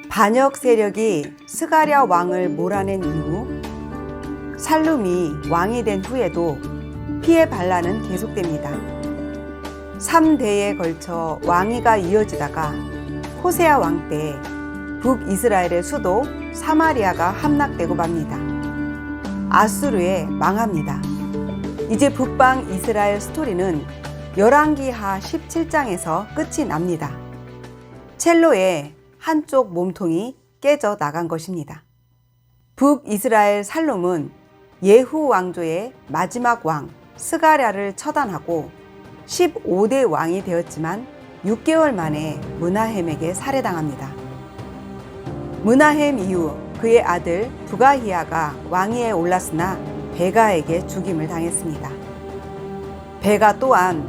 반역 세력이 스가랴 왕을 몰아낸 이후 살룸이 왕이 된 후에도 피해 반란은 계속됩니다. 3대에 걸쳐 왕위가 이어지다가 호세아 왕 때 북이스라엘의 수도 사마리아가 함락되고 맙니다. 아수르에 망합니다. 이제 북방 이스라엘 스토리는 열왕기하 17장에서 끝이 납니다. 첼로의 한쪽 몸통이 깨져 나간 것입니다. 북이스라엘 살룸은 예후 왕조의 마지막 왕 스가랴를 처단하고 15대 왕이 되었지만 6개월 만에 므나헴에게 살해당합니다. 므나헴 이후 그의 아들 부가히야가 왕위에 올랐으나 베가에게 죽임을 당했습니다. 베가 또한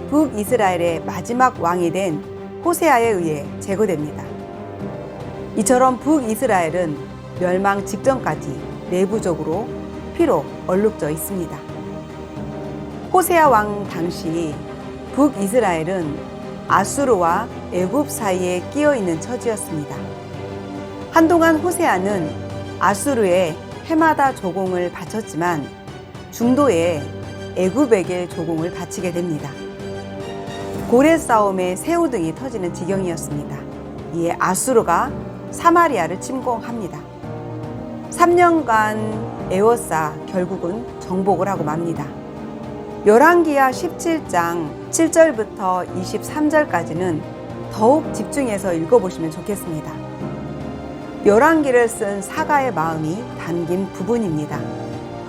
북이스라엘의 마지막 왕이 된 호세아에 의해 제거됩니다. 이처럼 북이스라엘은 멸망 직전까지 내부적으로 피로 얼룩져 있습니다. 호세아 왕 당시 북이스라엘은 아수르와 애굽 사이에 끼어 있는 처지였습니다. 한동안 호세아는 아수르에 해마다 조공을 바쳤지만 중도에 애굽에게 조공을 바치게 됩니다. 고레 싸움에 새우등이 터지는 지경이었습니다. 이에 아수르가 사마리아를 침공합니다. 3년간 애워싸 결국은 정복을 하고 맙니다. 열왕기하 17장 7절부터 23절까지는 더욱 집중해서 읽어보시면 좋겠습니다. 열왕기를 쓴 사가의 마음이 담긴 부분입니다.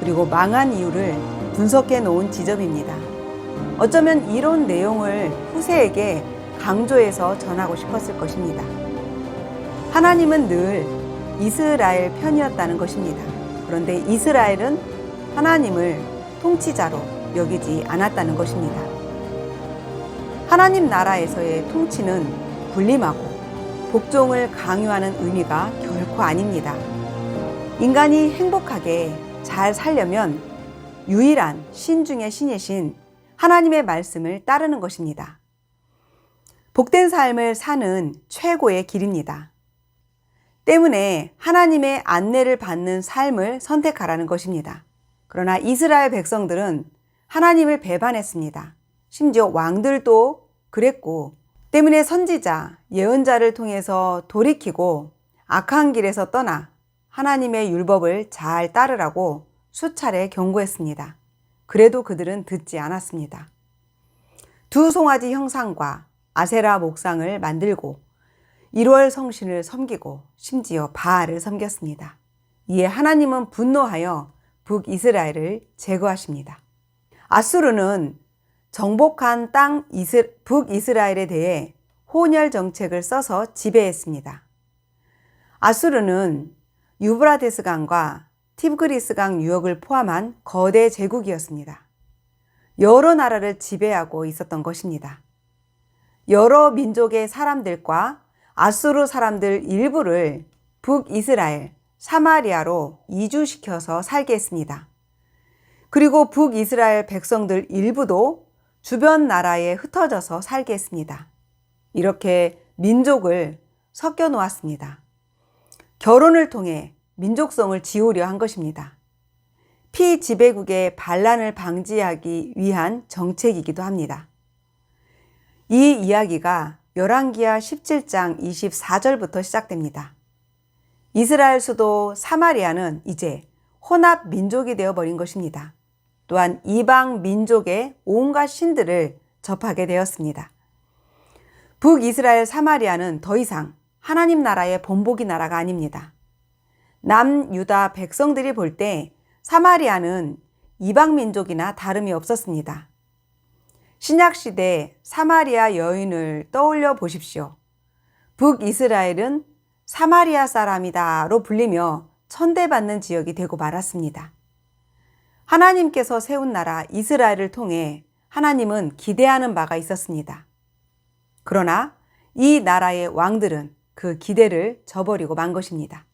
그리고 망한 이유를 분석해 놓은 지점입니다. 어쩌면 이런 내용을 후세에게 강조해서 전하고 싶었을 것입니다. 하나님은 늘 이스라엘 편이었다는 것입니다. 그런데 이스라엘은 하나님을 통치자로 여기지 않았다는 것입니다. 하나님 나라에서의 통치는 군림하고 복종을 강요하는 의미가 결코 아닙니다. 인간이 행복하게 잘 살려면 유일한 신 중의 신이신 하나님의 말씀을 따르는 것입니다. 복된 삶을 사는 최고의 길입니다. 때문에 하나님의 안내를 받는 삶을 선택하라는 것입니다. 그러나 이스라엘 백성들은 하나님을 배반했습니다. 심지어 왕들도 그랬고, 때문에 선지자, 예언자를 통해서 돌이키고 악한 길에서 떠나 하나님의 율법을 잘 따르라고 수차례 경고했습니다. 그래도 그들은 듣지 않았습니다. 두 송아지 형상과 아세라 목상을 만들고 1월 성신을 섬기고 심지어 바알을 섬겼습니다. 이에 하나님은 분노하여 북이스라엘을 제거하십니다. 아수르는 정복한 땅 북이스라엘에 대해 혼혈 정책을 써서 지배했습니다. 아수르는 유브라데스 강과 티브그리스 강 유역을 포함한 거대 제국이었습니다. 여러 나라를 지배하고 있었던 것입니다. 여러 민족의 사람들과 아수르 사람들 일부를 북이스라엘, 사마리아로 이주시켜서 살게 했습니다. 그리고 북이스라엘 백성들 일부도 주변 나라에 흩어져서 살게 했습니다. 이렇게 민족을 섞여 놓았습니다. 결혼을 통해 민족성을 지우려 한 것입니다. 피지배국의 반란을 방지하기 위한 정책이기도 합니다. 이 이야기가 열왕기하 17장 24절부터 시작됩니다. 이스라엘 수도 사마리아는 이제 혼합 민족이 되어버린 것입니다. 또한 이방 민족의 온갖 신들을 접하게 되었습니다. 북이스라엘 사마리아는 더 이상 하나님 나라의 본보기 나라가 아닙니다. 남유다 백성들이 볼 때 사마리아는 이방 민족이나 다름이 없었습니다. 신약시대 사마리아 여인을 떠올려 보십시오. 북이스라엘은 사마리아 사람이다로 불리며 천대받는 지역이 되고 말았습니다. 하나님께서 세운 나라 이스라엘을 통해 하나님은 기대하는 바가 있었습니다. 그러나 이 나라의 왕들은 그 기대를 저버리고 만 것입니다.